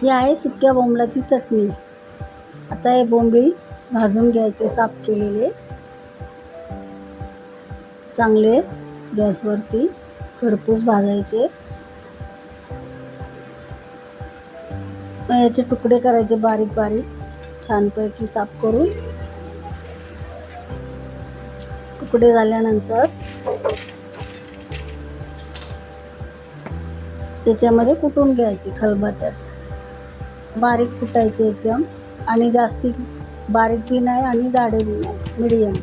ही आहे सुक्या बोंबलाची चटणी. आता हे बोंबील भाजून घ्यायचे, साफ केलेले, चांगले गॅसवरती खरपूस भाजायचे. मग याचे तुकडे करायचे बारीक बारीक, छानपैकी साफ करून. तुकडे झाल्यानंतर याच्यामध्ये कुटून घ्यायचे खलबत्त्यात. बारीक कुटायचे एकदम, आणि जास्ती बारीक बी नाही आणि जाडे बी नाही, मिडियम.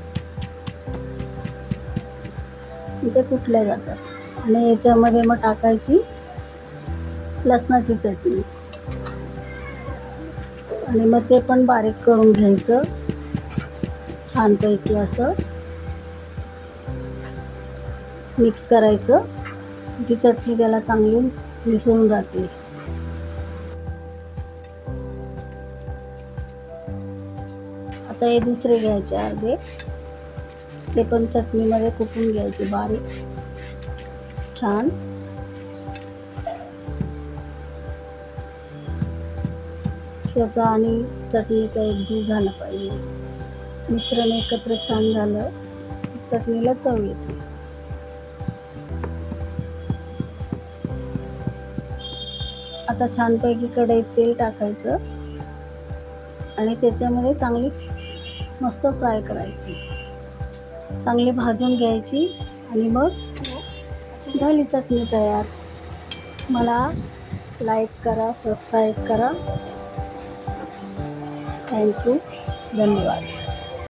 ते कुटले जातात. आणि याच्यामध्ये मग टाकायची लसणाची चटणी, आणि मग ते पण बारीक करून घ्यायचं छानपैकी. असं मिक्स करायचं. ती चटणी त्याला चांगली मिसळून जाते. आता हे दुसरे घ्यायचे अर्धे, ते पण चटणीमध्ये कुटून घ्यायचे बारीक छान. त्याचा आणि चटणीचा एकजीव झाला पाहिजे. मिश्रण एकत्र छान झालं, चटणीला चव येते. आता छानपैकी कढईत तेल टाकायचं आणि त्याच्यामध्ये चांगली मस्त फ्राय करायची, चांगली भाजून घ्यायची. आणि मग झाली चटणी तयार. मला लाईक करा, सबस्क्राईब करा. थँक्यू, धन्यवाद.